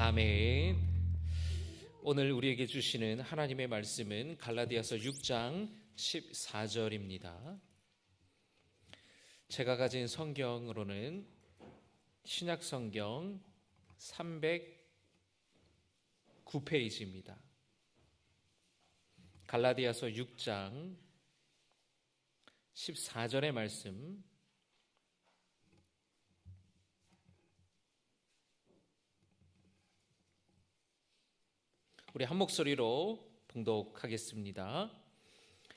아멘. 오늘 우리에게 주시는 하나님의 말씀은 갈라디아서 6장 14절입니다. 제가 가진 성경으로는 신약 성경 309페이지입니다. 갈라디아서 6장 14절의 말씀, 우리 한 목소리로 봉독하겠습니다.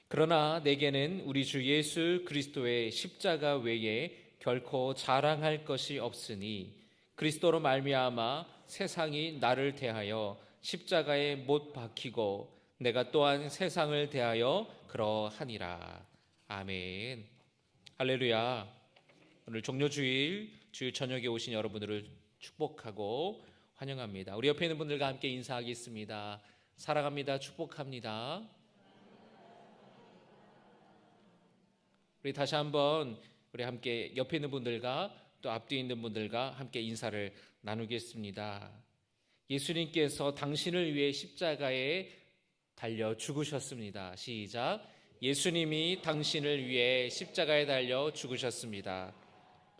그러나 내게는 우리 주 예수 그리스도의 십자가 외에 결코 자랑할 것이 없으니 그리스도로 말미암아 세상이 나를 대하여 십자가에 못 박히고 내가 또한 세상을 대하여 그러하니라. 아멘. 할렐루야. 오늘 종료주일 주일 저녁에 오신 여러분들을 축복하고 환영합니다. 우리 옆에 있는 분들과 함께 인사하겠습니다. 사랑합니다. 축복합니다. 우리 다시 한번 우리 함께 옆에 있는 분들과 또 앞뒤에 있는 분들과 함께 인사를 나누겠습니다. 예수님께서 당신을 위해 십자가에 달려 죽으셨습니다. 시작. 예수님이 당신을 위해 십자가에 달려 죽으셨습니다.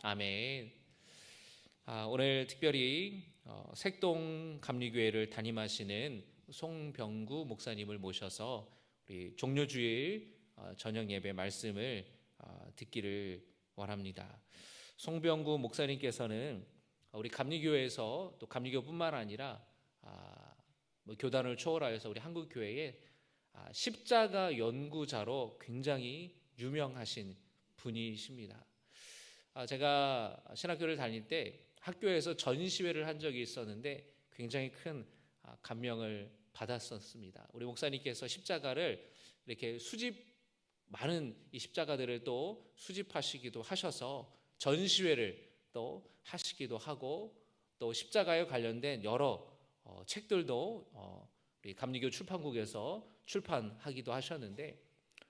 아멘. 오늘 특별히 색동 감리교회를 담임하시는 송병구 목사님을 모셔서 우리 종료주일 저녁 예배 말씀을 듣기를 원합니다. 송병구 목사님께서는 우리 감리교회에서 또 감리교뿐만 아니라 교단을 초월하여서 우리 한국교회에 십자가 연구자로 굉장히 유명하신 분이십니다. 제가 신학교를 다닐 때 학교에서 전시회를 한 적이 있었는데 굉장히 큰 감명을 받았었습니다. 우리 목사님께서 십자가를 이렇게 많은 이 십자가들을 또 수집하시기도 하셔서 전시회를 또 하시기도 하고 또 십자가에 관련된 여러 책들도 우리 감리교 출판국에서 출판하기도 하셨는데,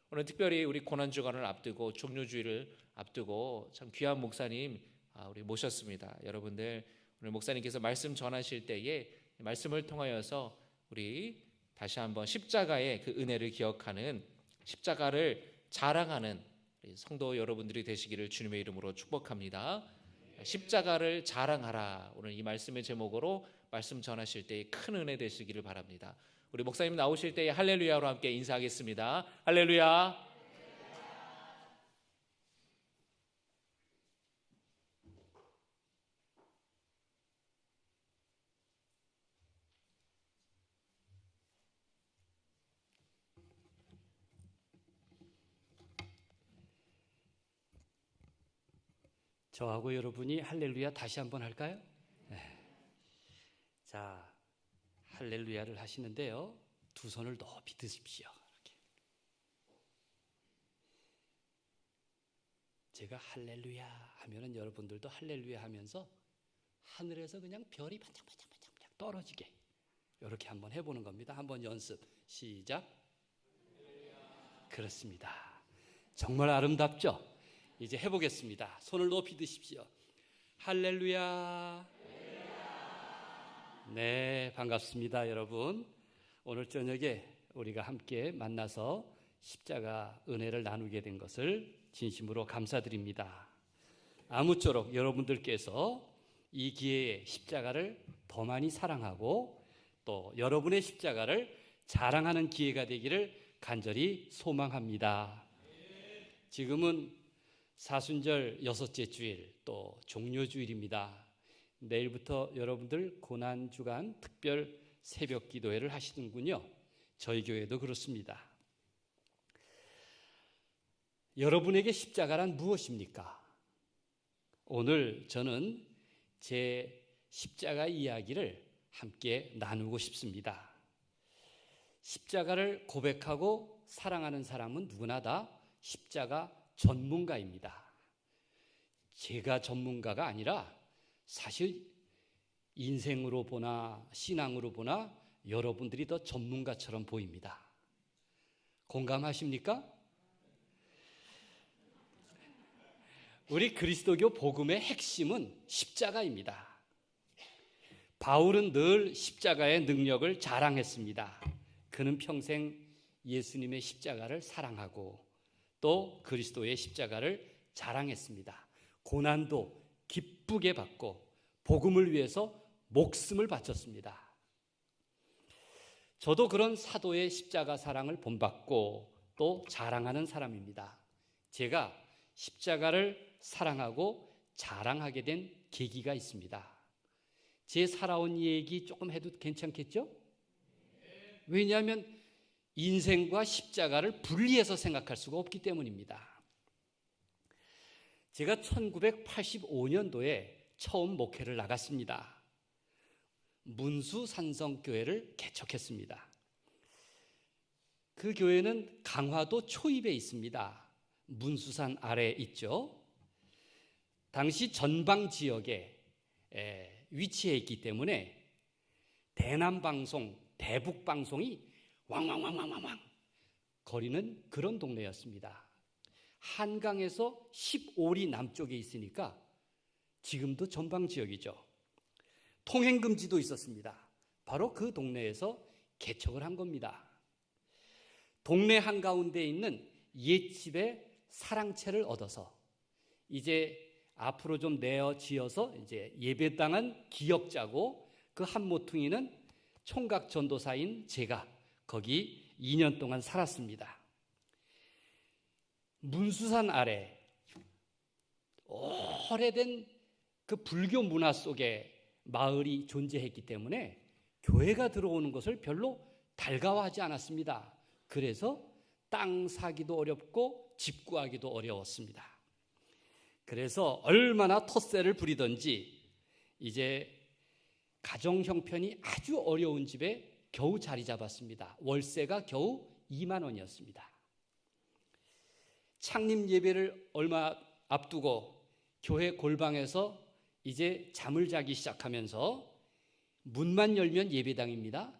오늘 특별히 우리 고난주간을 앞두고 종료주일을 앞두고 참 귀한 목사님 우리 모셨습니다. 여러분들 오늘 목사님께서 말씀 전하실 때에 말씀을 통하여서 우리 다시 한번 십자가의 그 은혜를 기억하는, 십자가를 자랑하는 성도 여러분들이 되시기를 주님의 이름으로 축복합니다. 십자가를 자랑하라. 오늘 이 말씀의 제목으로 말씀 전하실 때에 큰 은혜 되시기를 바랍니다. 우리 목사님 나오실 때에 할렐루야로 함께 인사하겠습니다. 할렐루야. 저하고 여러분이 할렐루야 다시 한번 할까요? 네. 자, 할렐루야를 하시는데요, 두 손을 높이 드십시오. 이렇게. 제가 할렐루야 하면은 여러분들도 할렐루야 하면서 하늘에서 그냥 별이 반짝반짝 떨어지게 이렇게 한번 해보는 겁니다. 한번 연습 시작. 그렇습니다. 정말 아름답죠? 이제 해보겠습니다. 손을 높이 드십시오. 할렐루야. 네, 반갑습니다, 여러분. 오늘 저녁에 우리가 함께 만나서 십자가 은혜를 나누게 된 것을 진심으로 감사드립니다. 아무쪼록 여러분들께서 이 기회에 십자가를 더 많이 사랑하고 또 여러분의 십자가를 자랑하는 기회가 되기를 간절히 소망합니다. 지금은 사순절 6째 주일, 또 종료주일입니다. 내일부터 여러분들 고난주간 특별 새벽 기도회를 하시는군요. 저희 교회도 그렇습니다. 여러분에게 십자가란 무엇입니까? 오늘 저는 제 십자가 이야기를 함께 나누고 싶습니다. 십자가를 고백하고 사랑하는 사람은 누구나 다 십자가 전문가입니다. 제가 전문가가 아니라 사실 인생으로 보나 신앙으로 보나 여러분들이 더 전문가처럼 보입니다. 공감하십니까? 우리 그리스도교 복음의 핵심은 십자가입니다. 바울은 늘 십자가의 능력을 자랑했습니다. 그는 평생 예수님의 십자가를 사랑하고 또 그리스도의 십자가를 자랑했습니다. 고난도 기쁘게 받고 복음을 위해서 목숨을 바쳤습니다. 저도 그런 사도의 십자가 사랑을 본받고 또 자랑하는 사람입니다. 제가 십자가를 사랑하고 자랑하게 된 계기가 있습니다. 제 살아온 얘기 조금 해도 괜찮겠죠? 왜냐하면 인생과 십자가를 분리해서 생각할 수가 없기 때문입니다. 제가 1985년도에 처음 목회를 나갔습니다. 문수산성교회를 개척했습니다. 그 교회는 강화도 초입에 있습니다. 문수산 아래에 있죠. 당시 전방 지역에 위치해 있기 때문에 대남방송, 대북방송이 왕왕왕왕왕 거리는 그런 동네였습니다. 한강에서 15리 남쪽에 있으니까 지금도 전방 지역이죠. 통행금지도 있었습니다. 바로 그 동네에서 개척을 한 겁니다. 동네 한가운데 있는 옛집에 사랑채를 얻어서 이제 앞으로 좀 내어 지어서 이제 예배당은 기역자고 그 한 모퉁이는 총각 전도사인 제가 거기 2년 동안 살았습니다. 문수산 아래 오래된 그 불교 문화 속에 마을이 존재했기 때문에 교회가 들어오는 것을 별로 달가워하지 않았습니다. 그래서 땅 사기도 어렵고 집 구하기도 어려웠습니다. 그래서 얼마나 텃세를 부리던지 이제 가정 형편이 아주 어려운 집에 겨우 자리 잡았습니다. 월세가 겨우 2만 원이었습니다. 창립 예배를 얼마 앞두고 교회 골방에서 이제 잠을 자기 시작하면서 문만 열면 예배당입니다.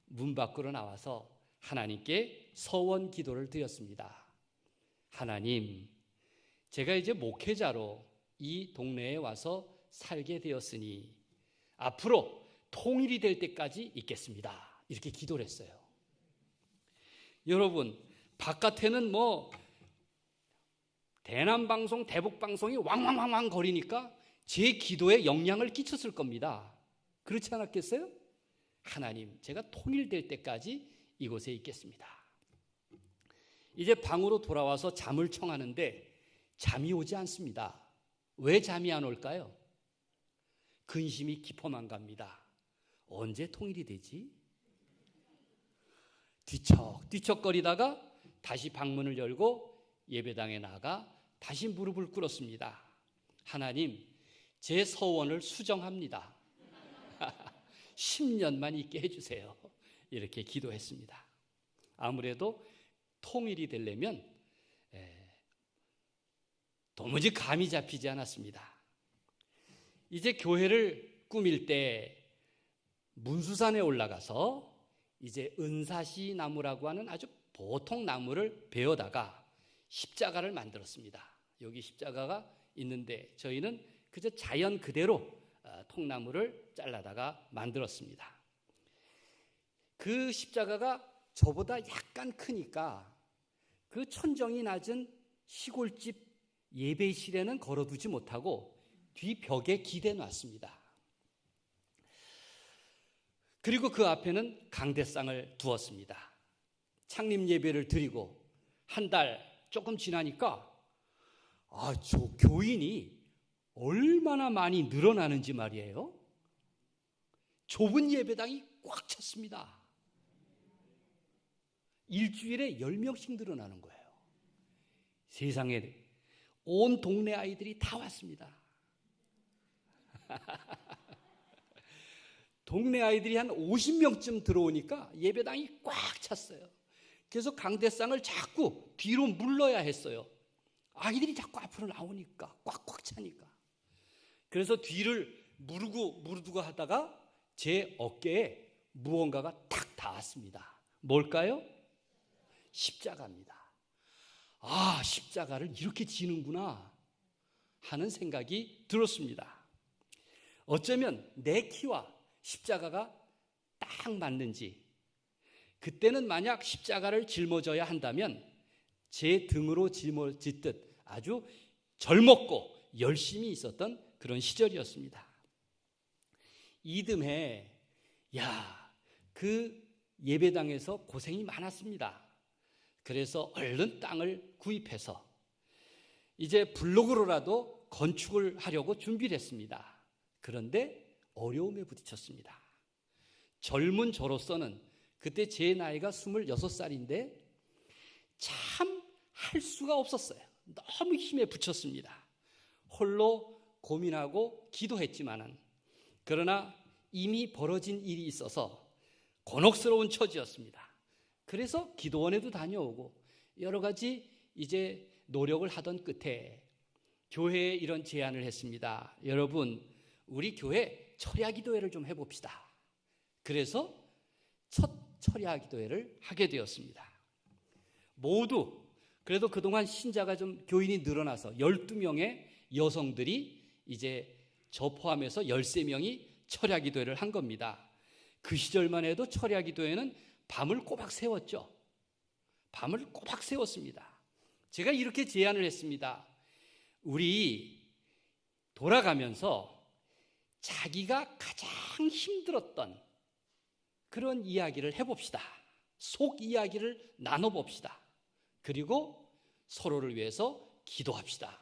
문 밖으로 나와서 하나님께 서원 기도를 드렸습니다. 하나님, 제가 이제 목회자로 이 동네에 와서 살게 되었으니 앞으로 통일이 될 때까지 있겠습니다. 이렇게 기도를 했어요. 여러분, 바깥에는 뭐 대남방송, 대북방송이 왕왕왕왕 거리니까 제 기도에 영향을 끼쳤을 겁니다. 그렇지 않았겠어요? 하나님, 제가 통일될 때까지 이곳에 있겠습니다. 이제 방으로 돌아와서 잠을 청하는데 잠이 오지 않습니다. 왜 잠이 안 올까요? 근심이 깊어만 갑니다. 언제 통일이 되지? 뒤척뒤척거리다가 다시 방문을 열고 예배당에 나가 다시 무릎을 꿇었습니다. 하나님, 제 서원을 수정합니다. 10년만 있게 해주세요. 이렇게 기도했습니다. 아무래도 통일이 되려면 도무지 감이 잡히지 않았습니다. 이제 교회를 꾸밀 때 문수산에 올라가서 이제 은사시 나무라고 하는 아주 보통 나무를 베어다가 십자가를 만들었습니다. 여기 십자가가 있는데 저희는 그저 자연 그대로 통나무를 잘라다가 만들었습니다. 그 십자가가 저보다 약간 크니까 그 천정이 낮은 시골집 예배실에는 걸어두지 못하고 뒤벽에 기대 놨습니다. 그리고 그 앞에는 강대상을 두었습니다. 창립 예배를 드리고 한 달 조금 지나니까 저 교인이 얼마나 많이 늘어나는지 말이에요. 좁은 예배당이 꽉 찼습니다. 일주일에 10명씩 늘어나는 거예요. 세상에 온 동네 아이들이 다 왔습니다. 동네 아이들이 한 50명쯤 들어오니까 예배당이 꽉 찼어요. 그래서 강대상을 자꾸 뒤로 물러야 했어요. 아이들이 자꾸 앞으로 나오니까 꽉꽉 차니까. 그래서 뒤를 무르두고 하다가 제 어깨에 무언가가 탁 닿았습니다. 뭘까요? 십자가입니다. 십자가를 이렇게 지는구나 하는 생각이 들었습니다. 어쩌면 내 키와 십자가가 딱 맞는지, 그때는 만약 십자가를 짊어져야 한다면 제 등으로 짊어지듯 아주 젊었고 열심히 있었던 그런 시절이었습니다. 이듬해 그 예배당에서 고생이 많았습니다. 그래서 얼른 땅을 구입해서 이제 블록으로라도 건축을 하려고 준비를 했습니다. 그런데 어려움에 부딪혔습니다. 젊은 저로서는 그때 제 나이가 26살인데 참 할 수가 없었어요. 너무 힘에 부쳤습니다. 홀로 고민하고 기도했지만은, 그러나 이미 벌어진 일이 있어서 곤혹스러운 처지였습니다. 그래서 기도원에도 다녀오고 여러 가지 이제 노력을 하던 끝에 교회에 이런 제안을 했습니다. 여러분, 우리 교회 철야 기도회를 좀 해봅시다. 그래서 첫 철야 기도회를 하게 되었습니다. 모두 그래도 그동안 신자가 좀 교인이 늘어나서 12명의 여성들이 이제 저 포함해서 13명이 철야 기도회를 한 겁니다. 그 시절만 해도 철야 기도회는 밤을 꼬박 세웠죠. 밤을 꼬박 세웠습니다. 제가 이렇게 제안을 했습니다. 우리 돌아가면서 자기가 가장 힘들었던 그런 이야기를 해봅시다. 속 이야기를 나눠봅시다. 그리고 서로를 위해서 기도합시다.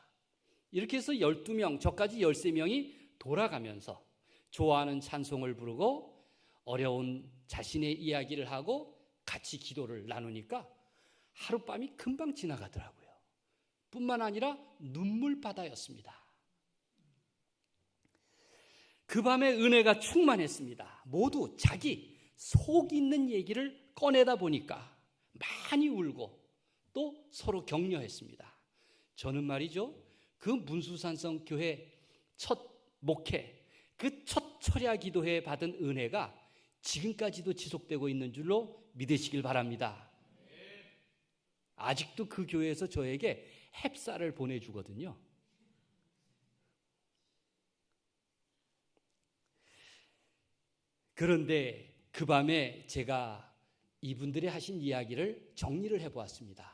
이렇게 해서 12명, 저까지 13명이 돌아가면서 좋아하는 찬송을 부르고 어려운 자신의 이야기를 하고 같이 기도를 나누니까 하룻밤이 금방 지나가더라고요. 뿐만 아니라 눈물바다였습니다. 그 밤에 은혜가 충만했습니다. 모두 자기 속 있는 얘기를 꺼내다 보니까 많이 울고 또 서로 격려했습니다. 저는 말이죠, 그 문수산성 교회 첫 목회, 그 첫 철야 기도회에 받은 은혜가 지금까지도 지속되고 있는 줄로 믿으시길 바랍니다. 아직도 그 교회에서 저에게 햅쌀을 보내주거든요. 그런데 그 밤에 제가 이분들이 하신 이야기를 정리를 해보았습니다.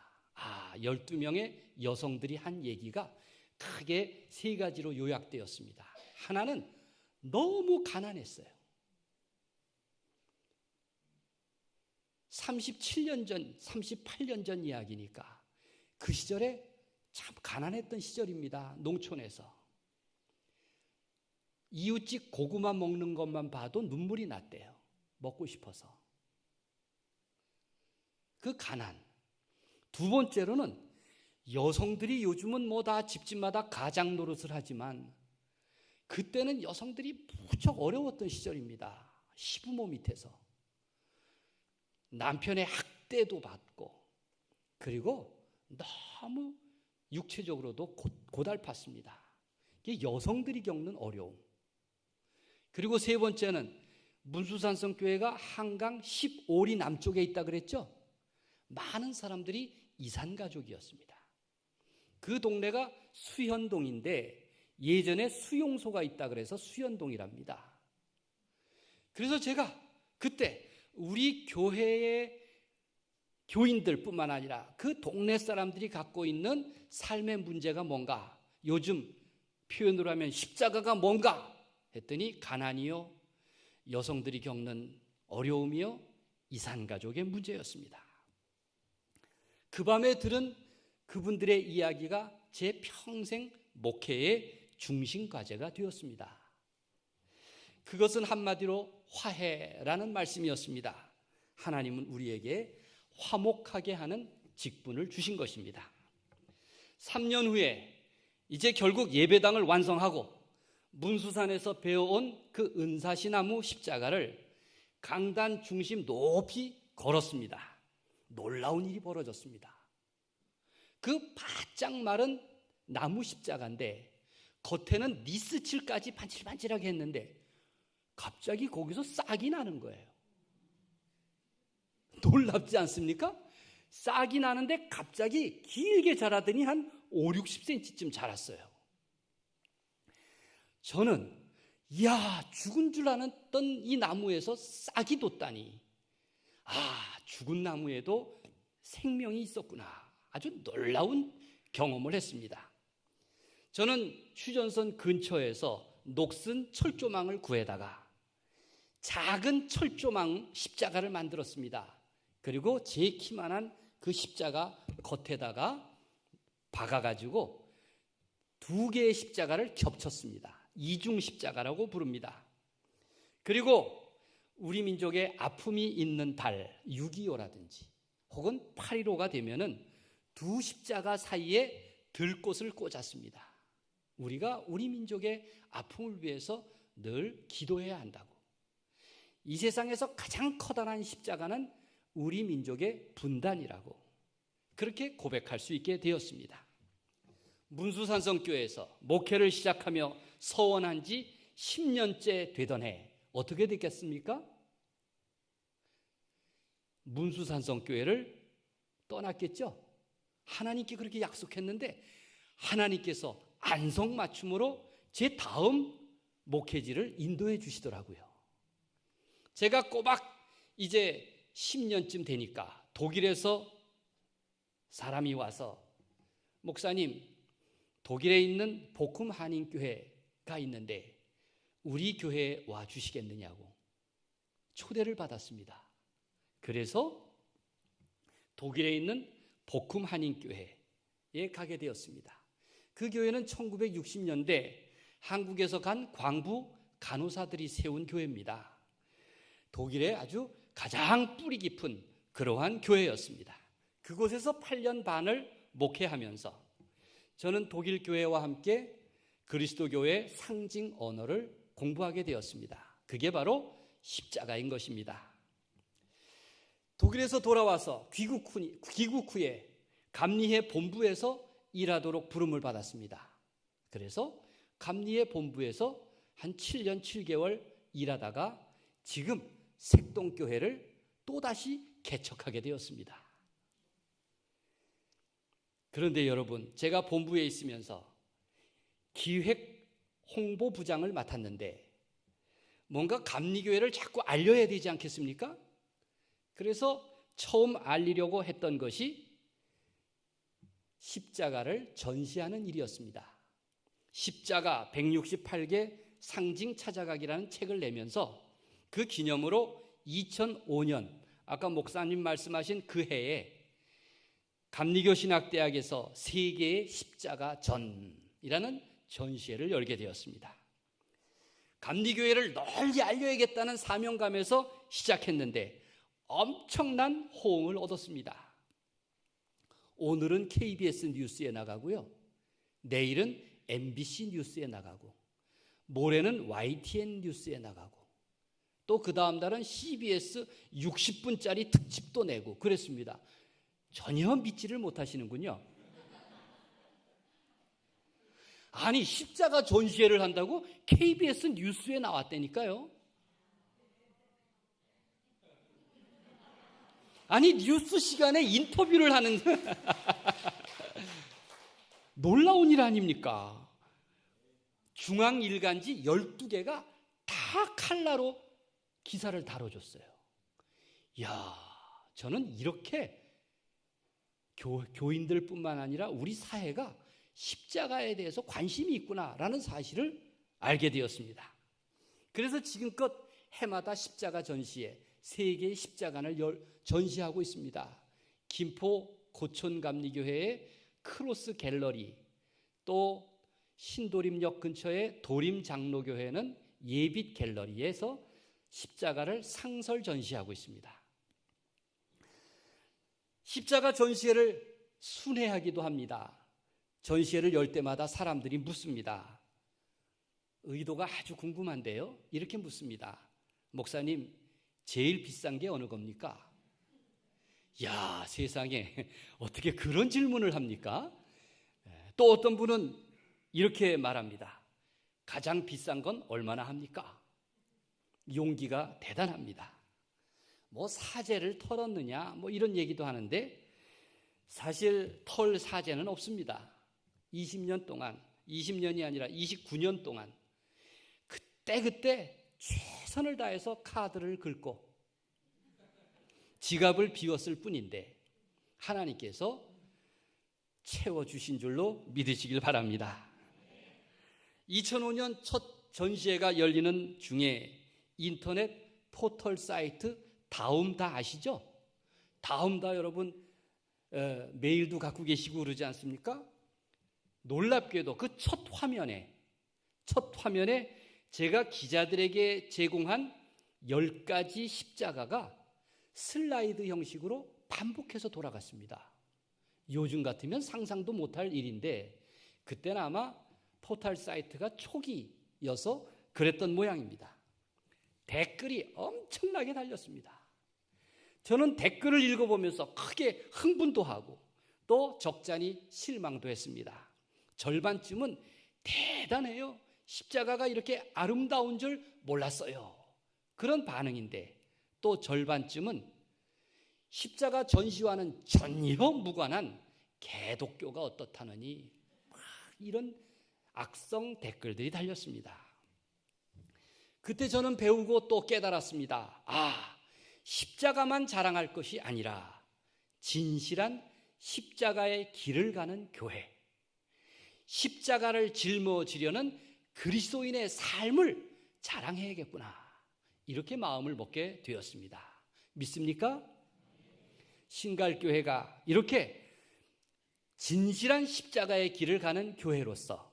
12명의 여성들이 한 얘기가 크게 3가지로 요약되었습니다. 하나는 너무 가난했어요. 37년 전, 38년 전 이야기니까 그 시절에 참 가난했던 시절입니다. 농촌에서. 이웃집 고구마 먹는 것만 봐도 눈물이 났대요. 먹고 싶어서. 그 가난. 두 번째로는 여성들이 요즘은 뭐 다 집집마다 가장 노릇을 하지만 그때는 여성들이 무척 어려웠던 시절입니다. 시부모 밑에서. 남편의 학대도 받고 그리고 너무 육체적으로도 고달팠습니다. 이게 여성들이 겪는 어려움. 그리고 세 번째는 문수산성 교회가 한강 15리 남쪽에 있다 그랬죠? 많은 사람들이 이산가족이었습니다. 그 동네가 수현동인데 예전에 수용소가 있다 그래서 수현동이랍니다. 그래서 제가 그때 우리 교회의 교인들뿐만 아니라 그 동네 사람들이 갖고 있는 삶의 문제가 뭔가, 요즘 표현으로 하면 십자가가 뭔가 했더니 가난이요, 여성들이 겪는 어려움이요, 이산가족의 문제였습니다. 그 밤에 들은 그분들의 이야기가 제 평생 목회의 중심 과제가 되었습니다. 그것은 한마디로 화해라는 말씀이었습니다. 하나님은 우리에게 화목하게 하는 직분을 주신 것입니다. 3년 후에 이제 결국 예배당을 완성하고 문수산에서 배워온 그 은사시나무 십자가를 강단 중심 높이 걸었습니다. 놀라운 일이 벌어졌습니다. 그 바짝 마른 나무 십자가인데 겉에는 니스칠까지 반질반질하게 했는데 갑자기 거기서 싹이 나는 거예요. 놀랍지 않습니까? 싹이 나는데 갑자기 길게 자라더니 한 5, 60cm쯤 자랐어요. 저는 이야, 죽은 줄 알았던 이 나무에서 싹이 돋다니. 죽은 나무에도 생명이 있었구나. 아주 놀라운 경험을 했습니다. 저는 휴전선 근처에서 녹슨 철조망을 구해다가 작은 철조망 십자가를 만들었습니다. 그리고 제 키만한 그 십자가 겉에다가 박아가지고 2개의 십자가를 겹쳤습니다. 이중 십자가라고 부릅니다. 그리고 우리 민족의 아픔이 있는 달 6.25라든지 혹은 8.15가 되면은 2 십자가 사이에 들꽃을 꽂았습니다. 우리가 우리 민족의 아픔을 위해서 늘 기도해야 한다고. 이 세상에서 가장 커다란 십자가는 우리 민족의 분단이라고 그렇게 고백할 수 있게 되었습니다. 문수산성교회에서 목회를 시작하며 서원한 지 10년째 되던 해 어떻게 됐겠습니까? 문수산성교회를 떠났겠죠. 하나님께 그렇게 약속했는데 하나님께서 안성맞춤으로 제 다음 목회지를 인도해 주시더라고요. 제가 꼬박 이제 10년쯤 되니까 독일에서 사람이 와서 목사님, 독일에 있는 복음 한인교회가 있는데 우리 교회에 와 주시겠느냐고 초대를 받았습니다. 그래서 독일에 있는 복음 한인교회에 가게 되었습니다. 그 교회는 1960년대 한국에서 간 광부 간호사들이 세운 교회입니다. 독일의 아주 가장 뿌리 깊은 그러한 교회였습니다. 그곳에서 8년 반을 목회하면서 저는 독일 교회와 함께 그리스도교의 상징 언어를 공부하게 되었습니다. 그게 바로 십자가인 것입니다. 독일에서 돌아와서 귀국 후에 감리회 본부에서 일하도록 부름을 받았습니다. 그래서 감리회 본부에서 한 7년 7개월 일하다가 지금 색동교회를 또다시 개척하게 되었습니다. 그런데 여러분, 제가 본부에 있으면서 기획 홍보부장을 맡았는데 뭔가 감리교회를 자꾸 알려야 되지 않겠습니까? 그래서 처음 알리려고 했던 것이 십자가를 전시하는 일이었습니다. 십자가 168개 상징 찾아가기라는 책을 내면서 그 기념으로 2005년 아까 목사님 말씀하신 그 해에 감리교 신학대학에서 세계의 십자가 전이라는 전시회를 열게 되었습니다. 감리교회를 널리 알려야겠다는 사명감에서 시작했는데 엄청난 호응을 얻었습니다. 오늘은 KBS 뉴스에 나가고요. 내일은 MBC 뉴스에 나가고 모레는 YTN 뉴스에 나가고 또 그 다음 달은 CBS 60분짜리 특집도 내고 그랬습니다. 전혀 믿지를 못하시는군요. 아니 십자가 전시회를 한다고 KBS 뉴스에 나왔다니까요. 아니 뉴스 시간에 인터뷰를 하는 놀라운 일 아닙니까? 중앙일간지 12개가 다 칼라로 기사를 다뤄줬어요. 이야, 저는 이렇게 교인들뿐만 아니라 우리 사회가 십자가에 대해서 관심이 있구나라는 사실을 알게 되었습니다. 그래서 지금껏 해마다 십자가 전시회 3개의 십자가를 전시하고 있습니다. 김포 고촌감리교회의 크로스 갤러리, 또 신도림역 근처의 도림장로교회는 예빛 갤러리에서 십자가를 상설 전시하고 있습니다. 십자가 전시회를 순회하기도 합니다. 전시회를 열 때마다 사람들이 묻습니다. 의도가 아주 궁금한데요. 이렇게 묻습니다. 목사님, 제일 비싼 게 어느 겁니까? 야, 세상에 어떻게 그런 질문을 합니까? 또 어떤 분은 이렇게 말합니다. 가장 비싼 건 얼마나 합니까? 용기가 대단합니다. 뭐 사제를 털었느냐 뭐 이런 얘기도 하는데 사실 털 사제는 없습니다. 20년 동안 20년이 아니라 29년 동안 그때 최선을 다해서 카드를 긁고 지갑을 비웠을 뿐인데 하나님께서 채워주신 줄로 믿으시길 바랍니다. 2005년 첫 전시회가 열리는 중에 인터넷 포털 사이트 다음 다 아시죠? 다음 다 여러분 메일도 갖고 계시고 그러지 않습니까? 놀랍게도 그 첫 화면에 제가 기자들에게 제공한 10가지 십자가가 슬라이드 형식으로 반복해서 돌아갔습니다. 요즘 같으면 상상도 못할 일인데 그때는 아마 포털 사이트가 초기여서 그랬던 모양입니다. 댓글이 엄청나게 달렸습니다. 저는 댓글을 읽어보면서 크게 흥분도 하고 또 적잖이 실망도 했습니다. 절반쯤은 대단해요. 십자가가 이렇게 아름다운 줄 몰랐어요. 그런 반응인데 또 절반쯤은 십자가 전시와는 전혀 무관한 개독교가 어떻다느니 막 이런 악성 댓글들이 달렸습니다. 그때 저는 배우고 또 깨달았습니다. 십자가만 자랑할 것이 아니라 진실한 십자가의 길을 가는 교회, 십자가를 짊어지려는 그리스도인의 삶을 자랑해야겠구나, 이렇게 마음을 먹게 되었습니다. 믿습니까? 신갈교회가 이렇게 진실한 십자가의 길을 가는 교회로서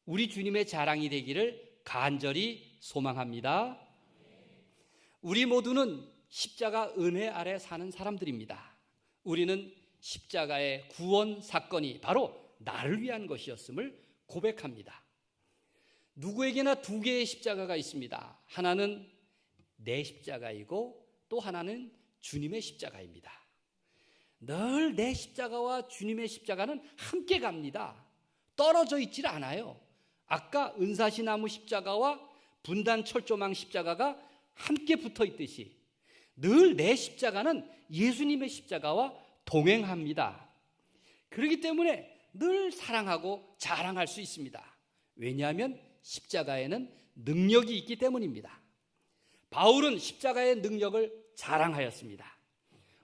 우리 주님의 자랑이 되기를 간절히 소망합니다. 우리 모두는 십자가 은혜 아래 사는 사람들입니다. 우리는 십자가의 구원 사건이 바로 나를 위한 것이었음을 고백합니다. 누구에게나 두 개의 십자가가 있습니다. 하나는 내 십자가이고 또 하나는 주님의 십자가입니다. 늘 내 십자가와 주님의 십자가는 함께 갑니다. 떨어져 있질 않아요. 아까 은사시나무 십자가와 분단 철조망 십자가가 함께 붙어 있듯이 늘 내 십자가는 예수님의 십자가와 동행합니다. 그렇기 때문에 늘 사랑하고 자랑할 수 있습니다. 왜냐하면 십자가에는 능력이 있기 때문입니다. 바울은 십자가의 능력을 자랑하였습니다.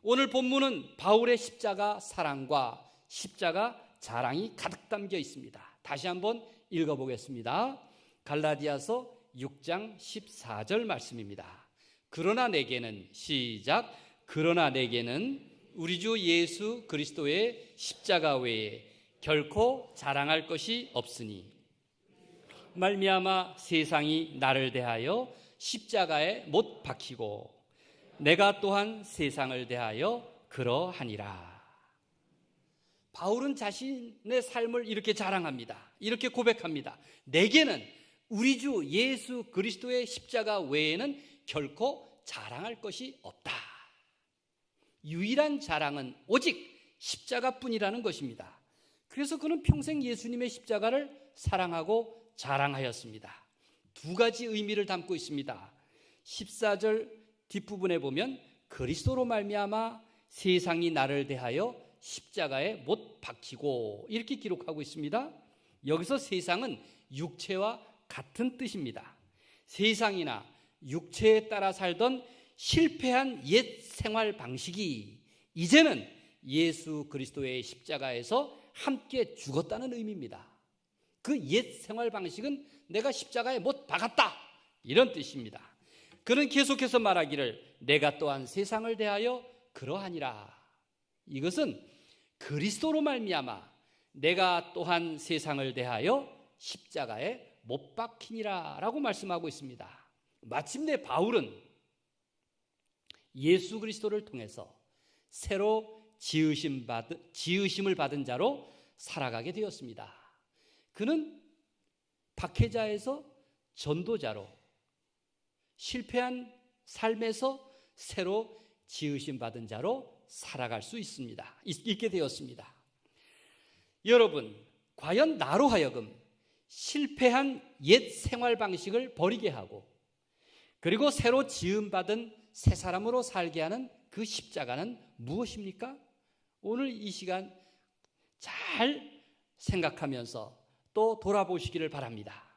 오늘 본문은 바울의 십자가 사랑과 십자가 자랑이 가득 담겨 있습니다. 다시 한번 읽어보겠습니다. 갈라디아서 6장 14절 말씀입니다. 그러나 내게는 시작. 그러나 내게는 우리 주 예수 그리스도의 십자가 외에 결코 자랑할 것이 없으니 말미암아 세상이 나를 대하여 십자가에 못 박히고 내가 또한 세상을 대하여 그러하니라. 바울은 자신의 삶을 이렇게 자랑합니다. 이렇게 고백합니다. 내게는 우리 주 예수 그리스도의 십자가 외에는 결코 자랑할 것이 없다. 유일한 자랑은 오직 십자가뿐이라는 것입니다. 그래서 그는 평생 예수님의 십자가를 사랑하고 자랑하였습니다. 두 가지 의미를 담고 있습니다. 14절 뒷부분에 보면 그리스도로 말미암아 세상이 나를 대하여 십자가에 못 박히고 이렇게 기록하고 있습니다. 여기서 세상은 육체와 같은 뜻입니다. 세상이나 육체에 따라 살던 실패한 옛 생활 방식이 이제는 예수 그리스도의 십자가에서 함께 죽었다는 의미입니다. 그 옛 생활 방식은 내가 십자가에 못 박았다, 이런 뜻입니다. 그는 계속해서 말하기를 내가 또한 세상을 대하여 그러하니라. 이것은 그리스도로 말미암아 내가 또한 세상을 대하여 십자가에 못 박히니라 라고 말씀하고 있습니다. 마침내 바울은 예수 그리스도를 통해서 새로 지으심을 받은 자로 살아가게 되었습니다. 그는 박해자에서 전도자로, 실패한 삶에서 새로 지으심 받은 자로 살아갈 수 있게 되었습니다. 여러분, 과연 나로 하여금 실패한 옛 생활 방식을 버리게 하고 그리고 새로 지음받은 새 사람으로 살게 하는 그 십자가는 무엇입니까? 오늘 이 시간 잘 생각하면서 또 돌아보시기를 바랍니다.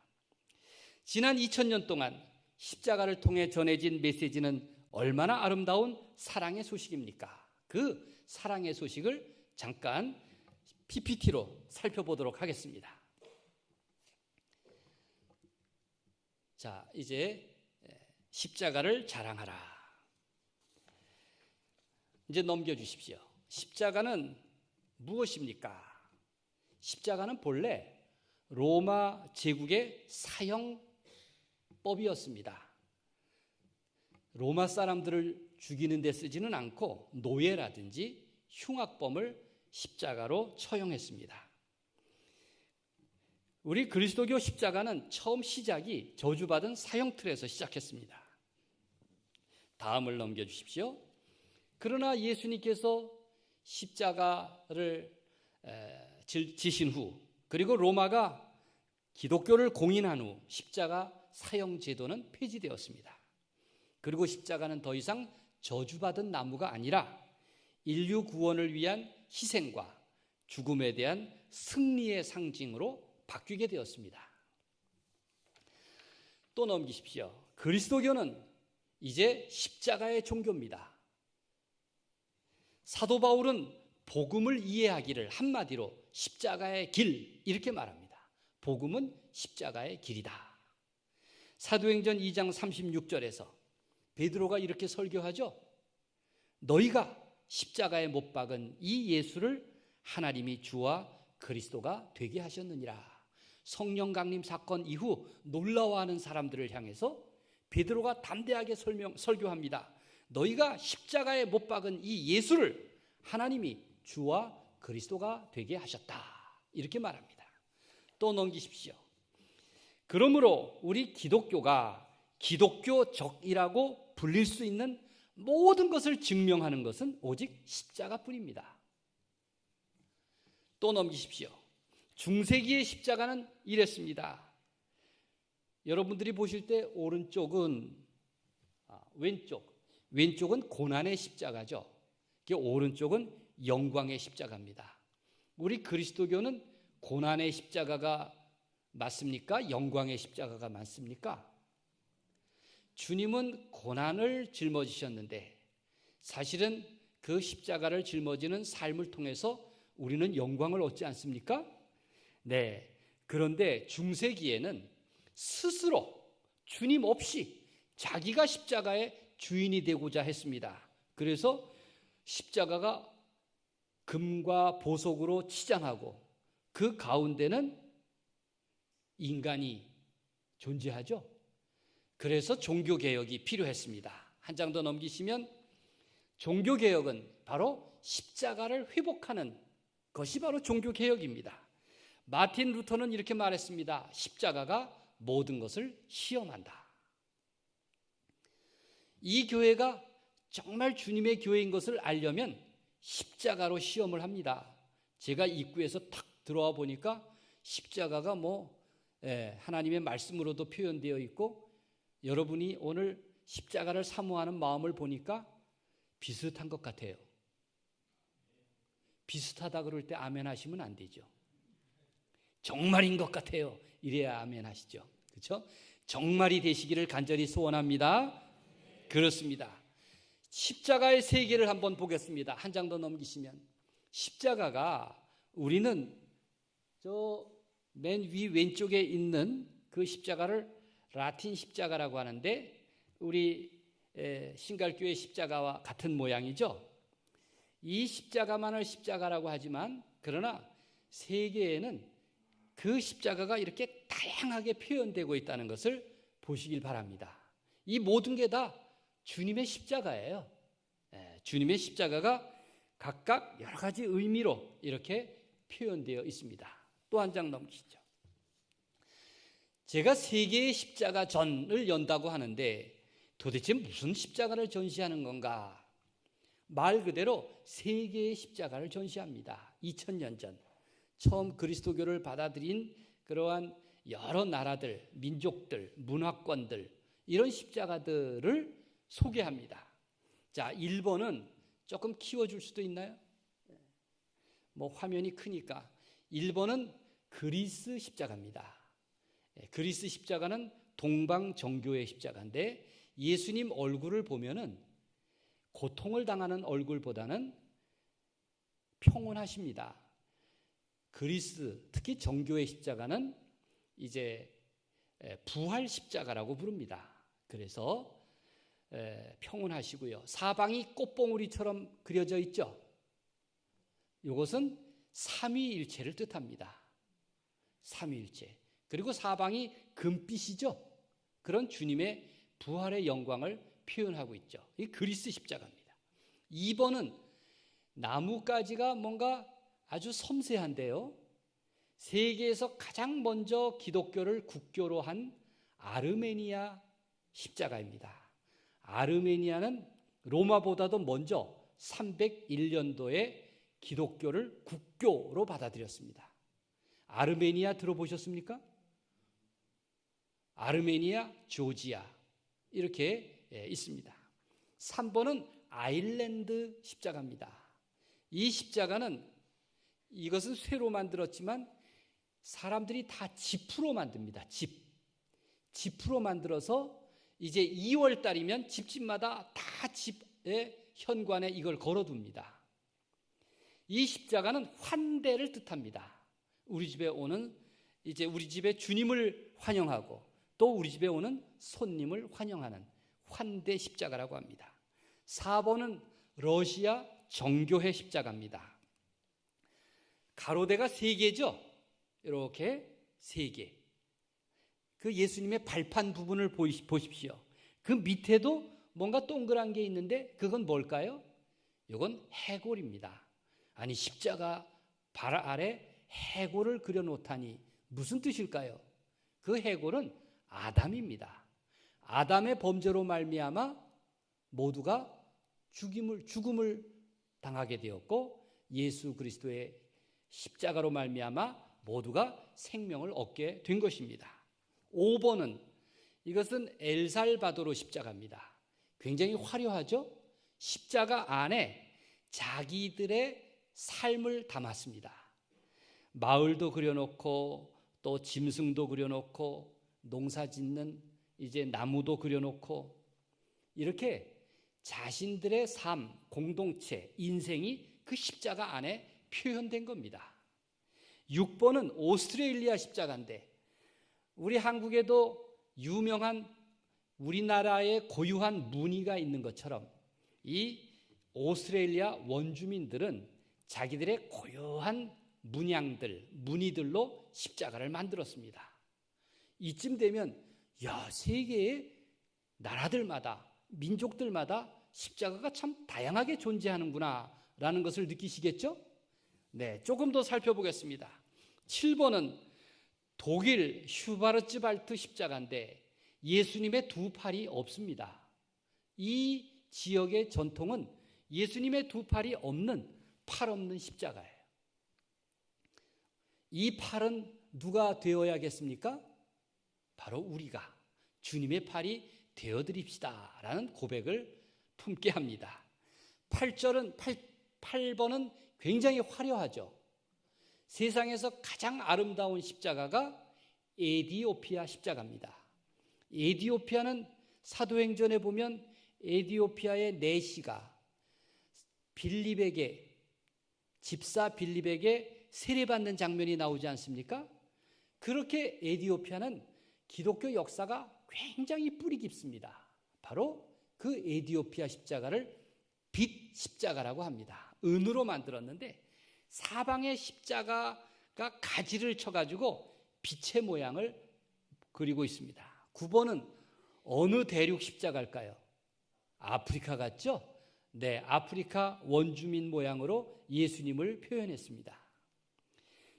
지난 2000년 동안 십자가를 통해 전해진 메시지는 얼마나 아름다운 사랑의 소식입니까? 그 사랑의 소식을 잠깐 PPT로 살펴보도록 하겠습니다. 자, 이제 십자가를 자랑하라. 이제 넘겨주십시오. 십자가는 무엇입니까? 십자가는 본래 로마 제국의 사형법이었습니다. 로마 사람들을 죽이는 데 쓰지는 않고 노예라든지 흉악범을 십자가로 처형했습니다. 우리 그리스도교 십자가는 처음 시작이 저주받은 사형틀에서 시작했습니다. 다음을 넘겨주십시오. 그러나 예수님께서 십자가를 지신 후, 그리고 로마가 기독교를 공인한 후 십자가 사형 제도는 폐지되었습니다. 그리고 십자가는 더 이상 저주받은 나무가 아니라 인류 구원을 위한 희생과 죽음에 대한 승리의 상징으로 바뀌게 되었습니다. 또 넘기십시오. 그리스도교는 이제 십자가의 종교입니다. 사도 바울은 복음을 이해하기를 한마디로 십자가의 길 이렇게 말합니다. 복음은 십자가의 길이다. 사도행전 2장 36절에서 베드로가 이렇게 설교하죠. 너희가 십자가에 못 박은 이 예수를 하나님이 주와 그리스도가 되게 하셨느니라. 성령 강림 사건 이후 놀라워하는 사람들을 향해서 베드로가 담대하게 설교합니다. 너희가 십자가에 못 박은 이 예수를 하나님이 주와 그리스도가 되게 하셨다. 이렇게 말합니다. 또 넘기십시오. 그러므로 우리 기독교가 기독교적이라고 불릴 수 있는 모든 것을 증명하는 것은 오직 십자가뿐입니다. 또 넘기십시오. 중세기의 십자가는 이랬습니다. 여러분들이 보실 때 오른쪽은 왼쪽은 고난의 십자가죠. 오른쪽은 영광의 십자가입니다. 우리 그리스도교는 고난의 십자가가 맞습니까? 영광의 십자가가 맞습니까? 주님은 고난을 짊어지셨는데 사실은 그 십자가를 짊어지는 삶을 통해서 우리는 영광을 얻지 않습니까? 네. 그런데 중세기에는 스스로 주님 없이 자기가 십자가의 주인이 되고자 했습니다. 그래서 십자가가 금과 보석으로 치장하고 그 가운데는 인간이 존재하죠. 그래서 종교개혁이 필요했습니다. 한 장 더 넘기시면 종교개혁은 바로 십자가를 회복하는 것이 바로 종교개혁입니다. 마틴 루터는 이렇게 말했습니다. 십자가가 모든 것을 시험한다. 이 교회가 정말 주님의 교회인 것을 알려면 십자가로 시험을 합니다. 제가 입구에서 탁 들어와 보니까 십자가가 하나님의 말씀으로도 표현되어 있고 여러분이 오늘 십자가를 사모하는 마음을 보니까 비슷한 것 같아요. 비슷하다 그럴 때 아멘 하시면 안 되죠. 정말인 것 같아요. 이래야 아멘 하시죠. 그렇죠? 정말이 되시기를 간절히 소원합니다. 그렇습니다. 십자가의 세계를 한번 보겠습니다. 한 장 더 넘기시면 십자가가 우리는 저 맨 위 왼쪽에 있는 그 십자가를 라틴 십자가라고 하는데 우리 신갈교회 십자가와 같은 모양이죠. 이 십자가만을 십자가라고 하지만 그러나 세계에는 그 십자가가 이렇게 다양하게 표현되고 있다는 것을 보시길 바랍니다. 이 모든 게 다 주님의 십자가예요. 주님의 십자가가 각각 여러 가지 의미로 이렇게 표현되어 있습니다. 또 한 장 넘기시죠. 제가 세 개의 십자가 전을 연다고 하는데 도대체 무슨 십자가를 전시하는 건가? 말 그대로 세 개의 십자가를 전시합니다. 2000년 전 처음 그리스도교를 받아들인 그러한 여러 나라들, 민족들, 문화권들 이런 십자가들을 소개합니다. 자, 1번은 조금 키워줄 수도 있나요? 화면이 크니까 1번은 그리스 십자가입니다. 그리스 십자가는 동방정교회 십자가인데 예수님 얼굴을 보면은 고통을 당하는 얼굴보다는 평온하십니다. 그리스, 특히 정교회 십자가는 이제 부활 십자가라고 부릅니다. 그래서 평온하시고요. 사방이 꽃봉오리처럼 그려져 있죠. 이것은 삼위일체를 뜻합니다. 삼위일체. 그리고 사방이 금빛이죠. 그런 주님의 부활의 영광을 표현하고 있죠. 이 그리스 십자가입니다. 2번은 나뭇가지가 뭔가 아주 섬세한데요. 세계에서 가장 먼저 기독교를 국교로 한 아르메니아 십자가입니다. 아르메니아는 로마보다도 먼저 301년도에 기독교를 국교로 받아들였습니다. 아르메니아 들어보셨습니까? 아르메니아, 조지아 이렇게 있습니다. 3번은 아일랜드 십자가입니다. 이 십자가는 이것은 쇠로 만들었지만 사람들이 다 지프로 만듭니다. 지프로 만들어서 이제 2월 달이면 집집마다 다 집의 현관에 이걸 걸어둡니다. 이 십자가는 환대를 뜻합니다. 우리 집에 오는 이제 우리 집에 주님을 환영하고 또 우리 집에 오는 손님을 환영하는 환대 십자가라고 합니다. 4번은 러시아 정교회 십자가입니다. 가로대가 3개죠. 이렇게 3개. 그 예수님의 발판 부분을 보십시오. 그 밑에도 뭔가 동그란 게 있는데 그건 뭘까요? 이건 해골입니다. 아니 십자가 발 아래 해골을 그려놓다니 무슨 뜻일까요? 그 해골은 아담입니다. 아담의 범죄로 말미암아 모두가 죽음을 당하게 되었고 예수 그리스도의 십자가로 말미암아 모두가 생명을 얻게 된 것입니다. 5번은 이것은 엘살바도르 십자가입니다. 굉장히 화려하죠? 십자가 안에 자기들의 삶을 담았습니다. 마을도 그려놓고 또 짐승도 그려놓고 농사 짓는 이제 나무도 그려놓고 이렇게 자신들의 삶, 공동체, 인생이 그 십자가 안에 표현된 겁니다. 6번은 오스트레일리아 십자가인데 우리 한국에도 유명한 우리나라의 고유한 무늬가 있는 것처럼 이 오스트레일리아 원주민들은 자기들의 고유한 문양들, 무늬들로 십자가를 만들었습니다. 이쯤 되면 세계의 나라들마다 민족들마다 십자가가 참 다양하게 존재하는구나 라는 것을 느끼시겠죠? 네, 조금 더 살펴보겠습니다. 7번은 독일 슈바르츠발트 십자가인데 예수님의 두 팔이 없습니다. 이 지역의 전통은 예수님의 두 팔이 없는 팔 없는 십자가예요. 이 팔은 누가 되어야겠습니까? 바로 우리가 주님의 팔이 되어드립시다 라는 고백을 품게 합니다. 8번은 굉장히 화려하죠. 세상에서 가장 아름다운 십자가가 에디오피아 십자가입니다. 에디오피아는 사도행전에 보면 에디오피아의 내시가 집사 빌립에게 세례받는 장면이 나오지 않습니까? 그렇게 에디오피아는 기독교 역사가 굉장히 뿌리 깊습니다. 바로 그 에디오피아 십자가를 빛 십자가라고 합니다. 은으로 만들었는데 사방에 십자가가 가지를 쳐가지고 빛의 모양을 그리고 있습니다. 9번은 어느 대륙 십자가일까요? 아프리카 같죠? 네, 아프리카 원주민 모양으로 예수님을 표현했습니다.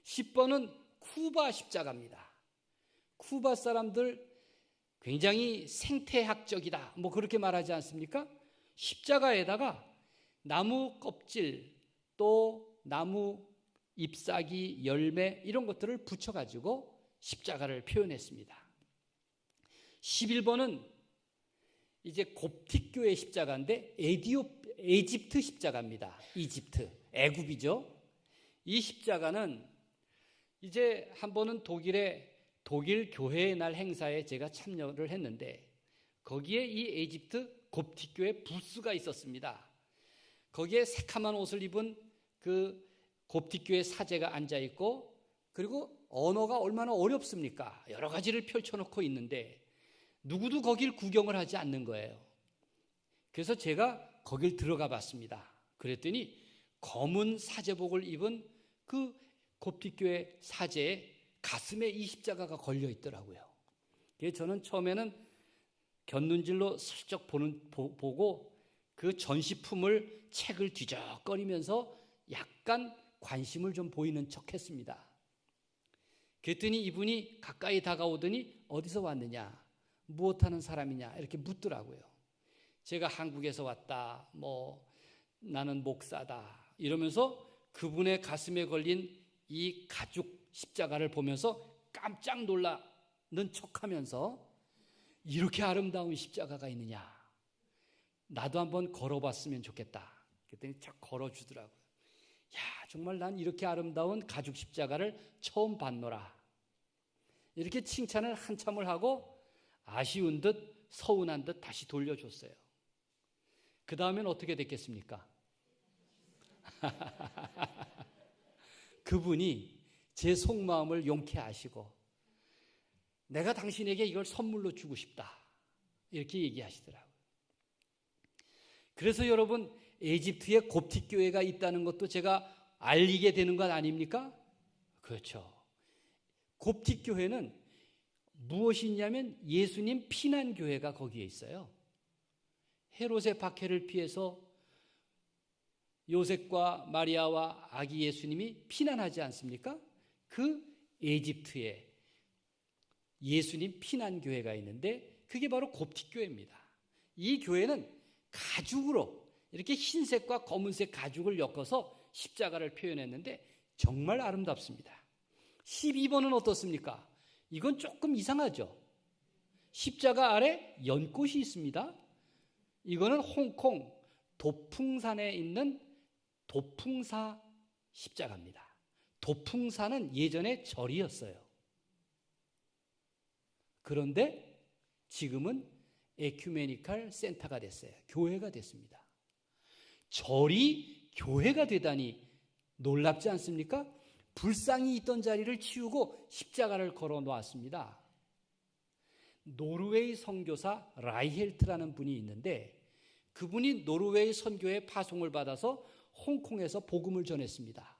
10번은 쿠바 십자가입니다. 쿠바 사람들 굉장히 생태학적이다 그렇게 말하지 않습니까? 십자가에다가 나무 껍질 또 나무 잎사귀 열매 이런 것들을 붙여가지고 십자가를 표현했습니다. 11번은 이제 koptik교의 십자가인데 에집트 십자가입니다. 이집트, 애굽이죠. 이 십자가는 이제 한 번은 독일의 독일 교회의 날 행사에 제가 참여를 했는데 거기에 이 이집트 곱틱교회 부스가 있었습니다. 거기에 새카만 옷을 입은 그 곱틱교회 사제가 앉아 있고, 그리고 언어가 얼마나 어렵습니까? 여러 가지를 펼쳐놓고 있는데 누구도 거길 구경을 하지 않는 거예요. 그래서 제가 거길 들어가 봤습니다. 그랬더니 검은 사제복을 입은 그 곱틱교회 사제의 가슴에 이 십자가가 걸려 있더라고요. 그래서 저는 처음에는 곁눈질로 슬쩍 보고 그 전시품을 책을 뒤적거리면서 약간 관심을 좀 보이는 척 했습니다. 그랬더니 이분이 가까이 다가오더니 어디서 왔느냐, 무엇하는 사람이냐 이렇게 묻더라고요. 제가 한국에서 왔다, 나는 목사다 이러면서 그분의 가슴에 걸린 이 가죽 십자가를 보면서 깜짝 놀라는 척하면서 이렇게 아름다운 십자가가 있느냐, 나도 한번 걸어봤으면 좋겠다. 그랬더니 착 걸어주더라고요. 야, 정말 난 이렇게 아름다운 가죽 십자가를 처음 봤노라. 이렇게 칭찬을 한참을 하고 아쉬운 듯 서운한 듯 다시 돌려줬어요. 그 다음엔 어떻게 됐겠습니까? 그분이 제 속마음을 용케 하시고 내가 당신에게 이걸 선물로 주고 싶다 이렇게 얘기하시더라고요. 그래서 여러분, 이집트에 곱틱교회가 있다는 것도 제가 알리게 되는 것 아닙니까? 그렇죠. 곱틱교회는 무엇이 있냐면 예수님 피난교회가 거기에 있어요. 헤롯의 박해를 피해서 요셉과 마리아와 아기 예수님이 피난하지 않습니까? 그 이집트에 예수님 피난교회가 있는데 그게 바로 곱틱교회입니다. 이 교회는 가죽으로 이렇게 흰색과 검은색 가죽을 엮어서 십자가를 표현했는데 정말 아름답습니다. 12번은 어떻습니까? 이건 조금 이상하죠. 십자가 아래 연꽃이 있습니다. 이거는 홍콩 도풍산에 있는 도풍사 십자가입니다. 도풍사는 예전에 절이었어요. 그런데 지금은 에큐메니컬 센터가 됐어요. 교회가 됐습니다. 절이 교회가 되다니 놀랍지 않습니까? 불상이 있던 자리를 치우고 십자가를 걸어 놓았습니다. 노르웨이 선교사 라이헬트라는 분이 있는데 그분이 노르웨이 선교회 파송을 받아서 홍콩에서 복음을 전했습니다.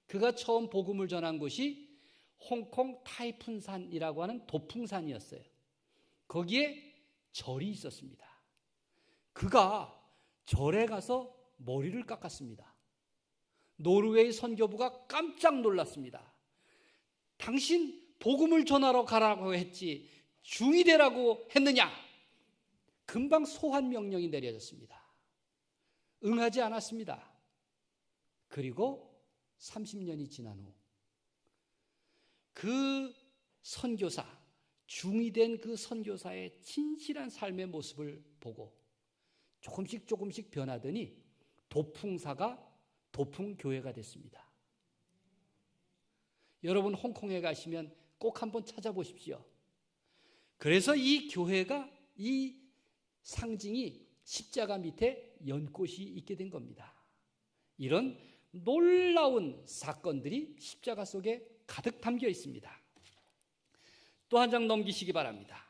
그가 처음 복음을 전한 곳이 홍콩 타이푼산이라고 하는 도풍산이었어요. 거기에 절이 있었습니다. 그가 절에 가서 머리를 깎았습니다. 노르웨이 선교부가 깜짝 놀랐습니다. 당신 복음을 전하러 가라고 했지 중이 되라고 했느냐? 금방 소환 명령이 내려졌습니다. 응하지 않았습니다. 그리고 30년이 지난 후 그 선교사, 중이 된 그 선교사의 진실한 삶의 모습을 보고 조금씩 변하더니 도풍사가 도풍교회가 됐습니다. 여러분 홍콩에 가시면 꼭 한번 찾아보십시오. 그래서 이 교회가 이 상징이 십자가 밑에 연꽃이 있게 된 겁니다. 이런 놀라운 사건들이 십자가 속에 가득 담겨 있습니다. 또 한 장 넘기시기 바랍니다.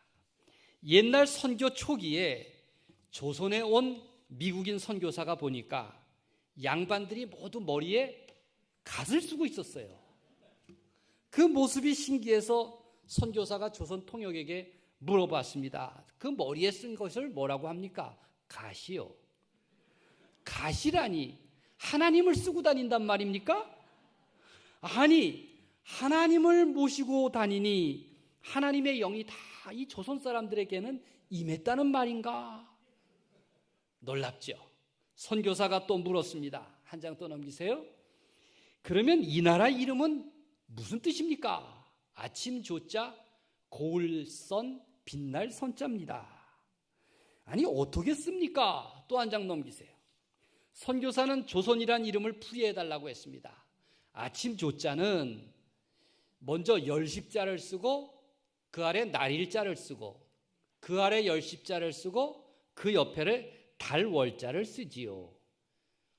옛날 선교 초기에 조선에 온 미국인 선교사가 보니까 양반들이 모두 머리에 갓을 쓰고 있었어요. 그 모습이 신기해서 선교사가 조선 통역에게 물어봤습니다. 그 머리에 쓴 것을 뭐라고 합니까? 갓이요. 갓이라니 하나님을 쓰고 다닌단 말입니까? 아니 하나님을 모시고 다니니 하나님의 영이 다 이 조선 사람들에게는 임했다는 말인가? 놀랍죠. 선교사가 또 물었습니다. 한 장 또 넘기세요. 그러면 이 나라 이름은 무슨 뜻입니까? 아침 조자 고을선 빛날 선자입니다. 아니 어떻게 씁니까? 또 한 장 넘기세요. 선교사는 조선이란 이름을 풀이해달라고 했습니다. 아침 조자는 먼저 열십자를 쓰고 그 아래 날일자를 쓰고 그 아래 열십자를 쓰고 그 옆에를 달월자를 쓰지요.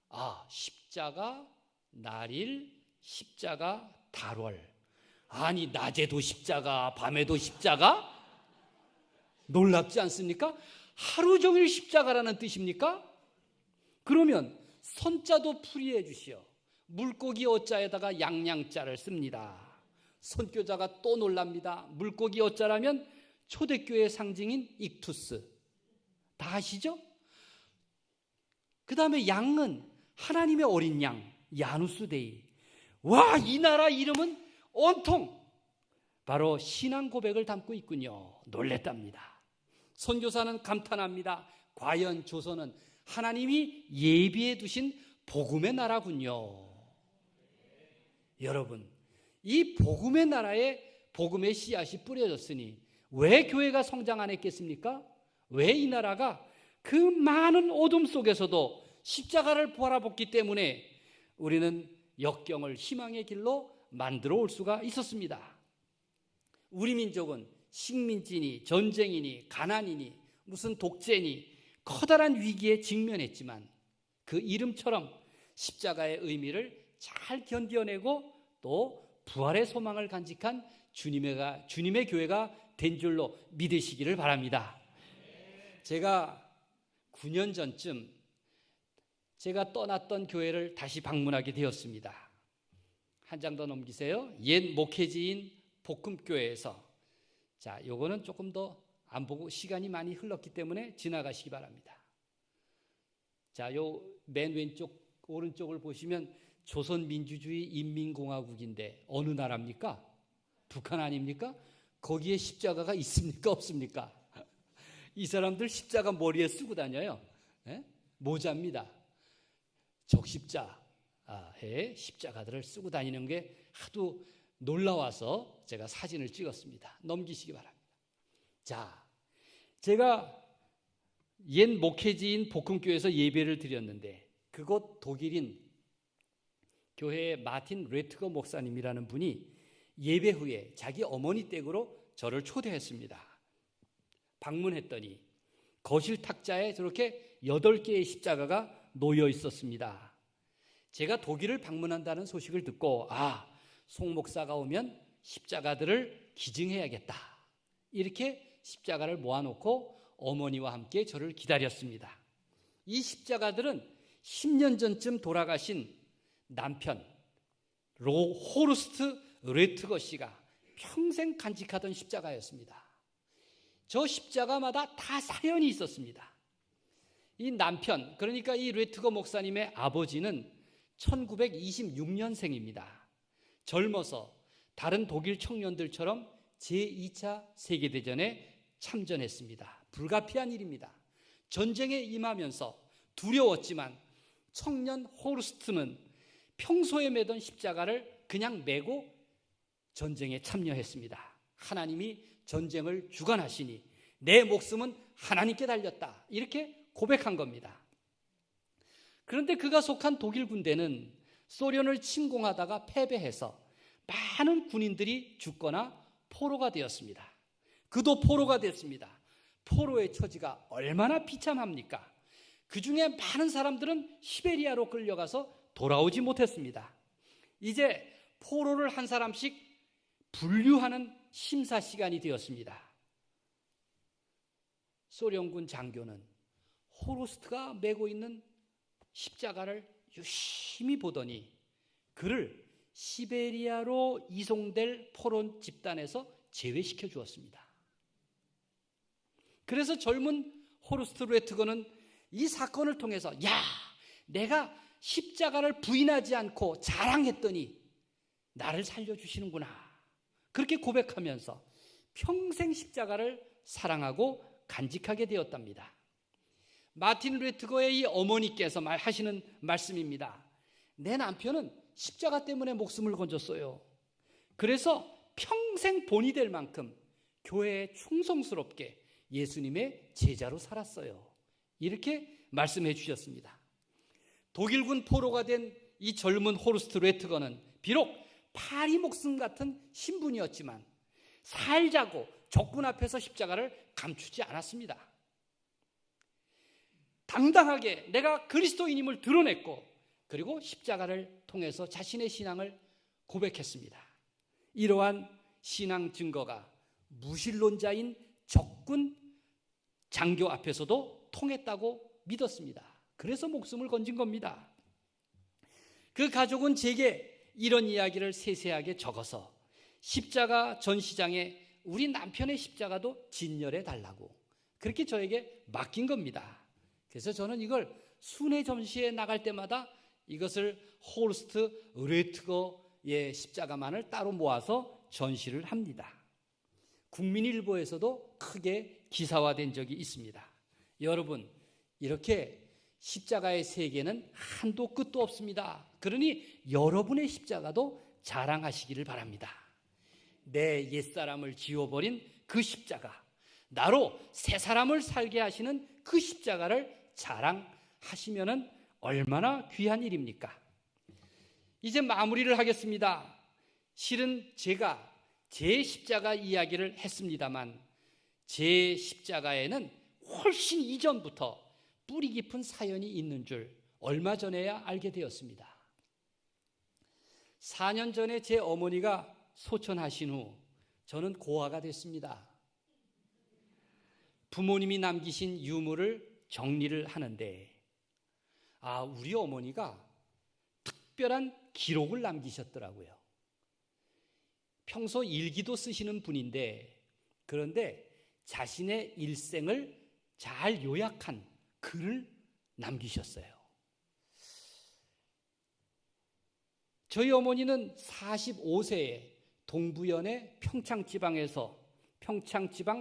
아, 십자가, 날일, 십자가, 달월. 아니, 낮에도 십자가, 밤에도 십자가? 놀랍지 않습니까? 하루 종일 십자가라는 뜻입니까? 그러면 선자도 풀이해 주시오. 물고기 어자에다가 양양자를 씁니다. 선교자가 또 놀랍니다. 물고기 어자라면 초대교회의 상징인 익투스. 다 아시죠? 그 다음에 양은 하나님의 어린 양, 야누스데이. 와, 이 나라 이름은 온통 바로 신앙 고백을 담고 있군요. 놀랬답니다. 선교사는 감탄합니다. 과연 조선은 하나님이 예비해 두신 복음의 나라군요. 여러분, 이 복음의 나라에 복음의 씨앗이 뿌려졌으니 왜 교회가 성장 안 했겠습니까? 왜 이 나라가 그 많은 어둠 속에서도 십자가를 바라봤기 때문에 우리는 역경을 희망의 길로 만들어 올 수가 있었습니다. 우리 민족은 식민지니 전쟁이니 가난이니 무슨 독재니 커다란 위기에 직면했지만 그 이름처럼 십자가의 의미를 잘 견뎌내고 또 부활의 소망을 간직한 주님의 교회가 된 줄로 믿으시기를 바랍니다. 제가 9년 전쯤 제가 떠났던 교회를 다시 방문하게 되었습니다. 한 장 더 넘기세요. 옛 목회지인 복음교회에서. 자, 요거는 조금 더 안 보고 시간이 많이 흘렀기 때문에 지나가시기 바랍니다. 자, 요 맨 왼쪽 오른쪽을 보시면 조선민주주의 인민공화국인데 어느 나라입니까? 북한 아닙니까? 거기에 십자가가 있습니까? 없습니까? 이 사람들 십자가 머리에 쓰고 다녀요. 예? 모자입니다. 적십자에 십자가들을 쓰고 다니는 게 하도 놀라워서 제가 사진을 찍었습니다. 넘기시기 바랍니다. 자, 제가 옛 목회지인 복음교회에서 예배를 드렸는데 그곳 독일인 교회의 마틴 레트거 목사님이라는 분이 예배 후에 자기 어머니 댁으로 저를 초대했습니다. 방문했더니 거실 탁자에 저렇게 8개의 십자가가 놓여 있었습니다. 제가 독일을 방문한다는 소식을 듣고 송 목사가 오면 십자가들을 기증해야겠다. 이렇게 십자가를 모아놓고 어머니와 함께 저를 기다렸습니다. 이 십자가들은 10년 전쯤 돌아가신 남편 호르스트 레트거 씨가 평생 간직하던 십자가였습니다. 저 십자가마다 다 사연이 있었습니다. 이 남편, 그러니까 이 레트거 목사님의 아버지는 1926년생입니다. 젊어서 다른 독일 청년들처럼 제2차 세계대전에 참전했습니다. 불가피한 일입니다. 전쟁에 임하면서 두려웠지만 청년 호르스트는 평소에 매던 십자가를 그냥 메고 전쟁에 참여했습니다. 하나님이 전쟁을 주관하시니 내 목숨은 하나님께 달렸다. 이렇게 고백한 겁니다. 그런데 그가 속한 독일 군대는 소련을 침공하다가 패배해서 많은 군인들이 죽거나 포로가 되었습니다. 그도 포로가 됐습니다. 포로의 처지가 얼마나 비참합니까? 그 중에 많은 사람들은 시베리아로 끌려가서 돌아오지 못했습니다. 이제 포로를 한 사람씩 분류하는 심사 시간이 되었습니다. 소련군 장교는 호르스트가 메고 있는 십자가를 유심히 보더니 그를 시베리아로 이송될 포로 집단에서 제외시켜 주었습니다. 그래서 젊은 호르스트 레트거는 이 사건을 통해서 내가 십자가를 부인하지 않고 자랑했더니 나를 살려주시는구나. 그렇게 고백하면서 평생 십자가를 사랑하고 간직하게 되었답니다. 마틴 레트거의 이 어머니께서 하시는 말씀입니다. 내 남편은 십자가 때문에 목숨을 건졌어요. 그래서 평생 본이 될 만큼 교회에 충성스럽게 예수님의 제자로 살았어요. 이렇게 말씀해 주셨습니다. 독일군 포로가 된 이 젊은 호르스트 레트거는 비록 파리 목숨 같은 신분이었지만 살자고 적군 앞에서 십자가를 감추지 않았습니다. 당당하게 내가 그리스도인임을 드러냈고, 그리고 십자가를 통해서 자신의 신앙을 고백했습니다. 이러한 신앙 증거가 무신론자인 적군 장교 앞에서도 통했다고 믿었습니다. 그래서 목숨을 건진 겁니다. 그 가족은 제게 이런 이야기를 세세하게 적어서 십자가 전시장에 우리 남편의 십자가도 진열해 달라고 그렇게 저에게 맡긴 겁니다. 그래서 저는 이걸 순회 전시에 나갈 때마다 이것을 홀스트 르트거의 십자가만을 따로 모아서 전시를 합니다. 국민일보에서도 크게 기사화된 적이 있습니다. 여러분, 이렇게 십자가의 세계는 한도 끝도 없습니다. 그러니 여러분의 십자가도 자랑하시기를 바랍니다. 내 옛사람을 지워버린 그 십자가, 나로 새 사람을 살게 하시는 그 십자가를 자랑하시면 얼마나 귀한 일입니까? 이제 마무리를 하겠습니다. 실은 제가 제 십자가 이야기를 했습니다만 제 십자가에는 훨씬 이전부터 뿌리 깊은 사연이 있는 줄 얼마 전에야 알게 되었습니다. 4년 전에 제 어머니가 소천하신 후 저는 고아가 됐습니다. 부모님이 남기신 유물을 정리를 하는데 우리 어머니가 특별한 기록을 남기셨더라고요. 평소 일기도 쓰시는 분인데, 그런데 자신의 일생을 잘 요약한 글을 남기셨어요. 저희 어머니는 45세에 동부연의 평창지방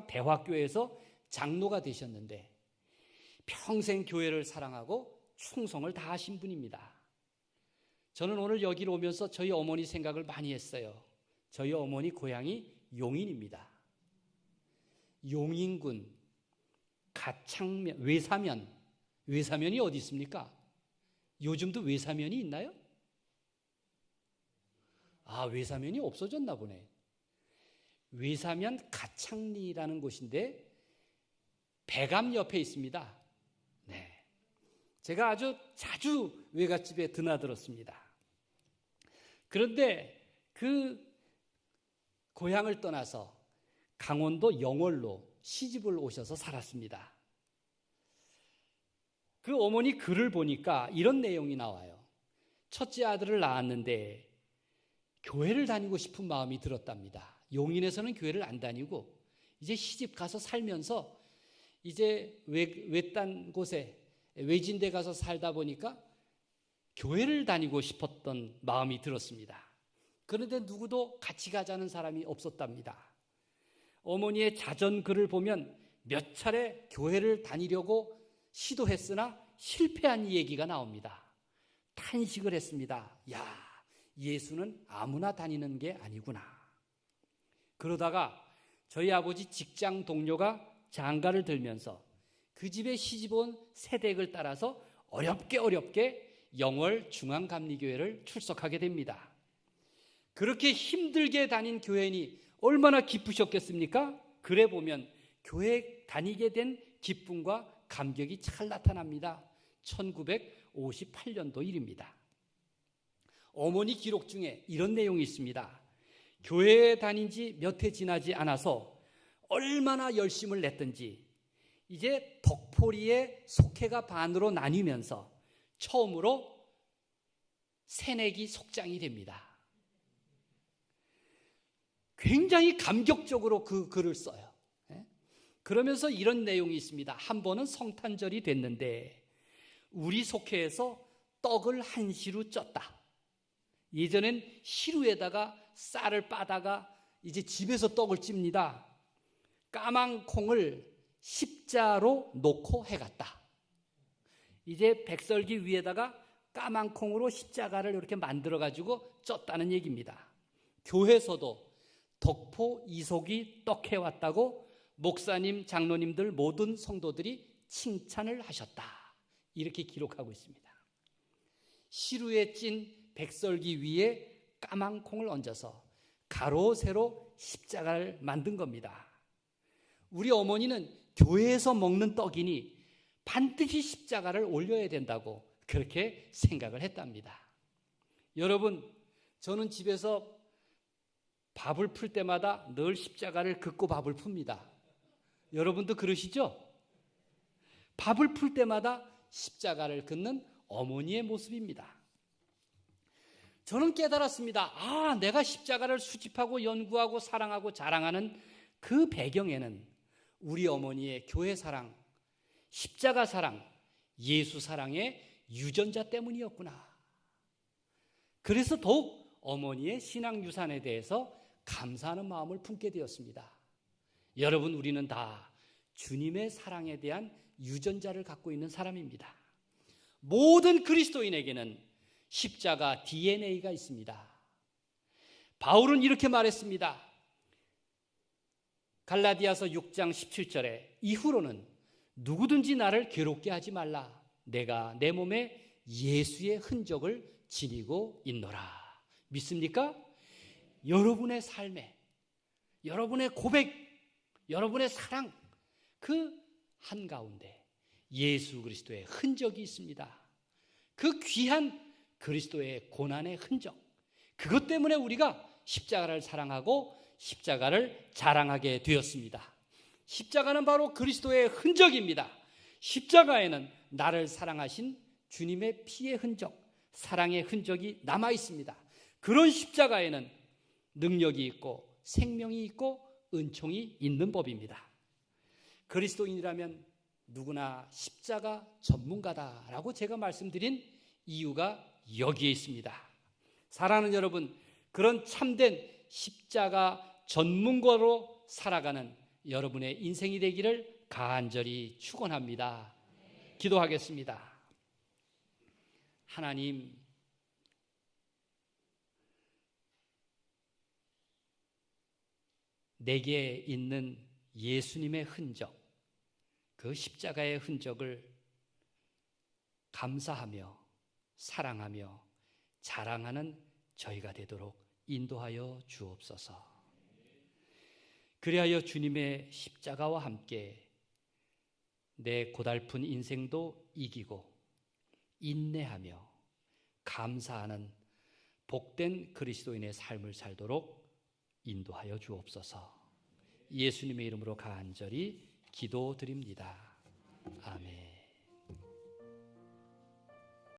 대화교회에서 장로가 되셨는데 평생 교회를 사랑하고 충성을 다하신 분입니다. 저는 오늘 여기로 오면서 저희 어머니 생각을 많이 했어요. 저희 어머니 고향이 용인입니다. 용인군 가창면, 외사면이 어디 있습니까? 요즘도 외사면이 있나요? 외사면이 없어졌나 보네. 외사면 가창리라는 곳인데 배감 옆에 있습니다. 네, 제가 아주 자주 외갓집에 드나들었습니다. 그런데 그 고향을 떠나서 강원도 영월로 시집을 오셔서 살았습니다. 그 어머니 글을 보니까 이런 내용이 나와요. 첫째 아들을 낳았는데 교회를 다니고 싶은 마음이 들었답니다. 용인에서는 교회를 안 다니고 이제 시집 가서 살면서 이제 외딴 곳에 외진데 가서 살다 보니까 교회를 다니고 싶었던 마음이 들었습니다. 그런데 누구도 같이 가자는 사람이 없었답니다. 어머니의 자전글을 보면 몇 차례 교회를 다니려고 시도했으나 실패한 얘기가 나옵니다. 탄식을 했습니다. 예수는 아무나 다니는 게 아니구나. 그러다가 저희 아버지 직장 동료가 장가를 들면서 그 집에 시집온 세댁을 따라서 어렵게 영월 중앙감리교회를 출석하게 됩니다. 그렇게 힘들게 다닌 교회니 얼마나 기쁘셨겠습니까? 글에 보면 교회 다니게 된 기쁨과 감격이 잘 나타납니다. 1958년도 일입니다. 어머니 기록 중에 이런 내용이 있습니다. 교회에 다닌 지 몇 해 지나지 않아서 얼마나 열심을 냈든지 이제 덕포리의 속회가 반으로 나뉘면서 처음으로 새내기 속장이 됩니다. 굉장히 감격적으로 그 글을 써요. 그러면서 이런 내용이 있습니다. 한 번은 성탄절이 됐는데 우리 속회에서 떡을 한시루 쪘다. 예전엔 시루에다가 쌀을 빠다가 이제 집에서 떡을 찝니다. 까만 콩을 십자로 놓고 해갔다. 이제 백설기 위에다가 까만 콩으로 십자가를 이렇게 만들어가지고 쪘다는 얘기입니다. 교회에서도 덕포 이속이 떡해왔다고 목사님, 장로님들 모든 성도들이 칭찬을 하셨다. 이렇게 기록하고 있습니다. 시루에 찐 백설기 위에 까만 콩을 얹어서 가로 세로 십자가를 만든 겁니다. 우리 어머니는 교회에서 먹는 떡이니 반드시 십자가를 올려야 된다고 그렇게 생각을 했답니다. 여러분, 저는 집에서 밥을 풀 때마다 늘 십자가를 긋고 밥을 풉니다. 여러분도 그러시죠? 밥을 풀 때마다 십자가를 긋는 어머니의 모습입니다. 저는 깨달았습니다. 아, 내가 십자가를 수집하고 연구하고 사랑하고 자랑하는 그 배경에는 우리 어머니의 교회 사랑, 십자가 사랑, 예수 사랑의 유전자 때문이었구나. 그래서 더욱 어머니의 신앙 유산에 대해서 감사하는 마음을 품게 되었습니다. 여러분, 우리는 다 주님의 사랑에 대한 유전자를 갖고 있는 사람입니다. 모든 그리스도인에게는 십자가 DNA가 있습니다. 바울은 이렇게 말했습니다. 갈라디아서 6장 17절에 이후로는 누구든지 나를 괴롭게 하지 말라. 내가 내 몸에 예수의 흔적을 지니고 있노라. 믿습니까? 여러분의 삶에, 여러분의 고백, 여러분의 사랑, 그 한가운데 예수 그리스도의 흔적이 있습니다. 그 귀한 그리스도의 고난의 흔적, 그것 때문에 우리가 십자가를 사랑하고 십자가를 자랑하게 되었습니다. 십자가는 바로 그리스도의 흔적입니다. 십자가에는 나를 사랑하신 주님의 피의 흔적, 사랑의 흔적이 남아 있습니다. 그런 십자가에는 능력이 있고 생명이 있고 은총이 있는 법입니다. 그리스도인이라면 누구나 십자가 전문가다라고 제가 말씀드린 이유가 여기에 있습니다. 사랑하는 여러분, 그런 참된 십자가 전문가로 살아가는 여러분의 인생이 되기를 간절히 축원합니다. 기도하겠습니다. 하나님, 내게 있는 예수님의 흔적, 그 십자가의 흔적을 감사하며 사랑하며 자랑하는 저희가 되도록 인도하여 주옵소서. 그리하여 주님의 십자가와 함께 내 고달픈 인생도 이기고 인내하며 감사하는 복된 그리스도인의 삶을 살도록 인도하여 주옵소서. 예수님의 이름으로 간절히 기도드립니다. 아멘.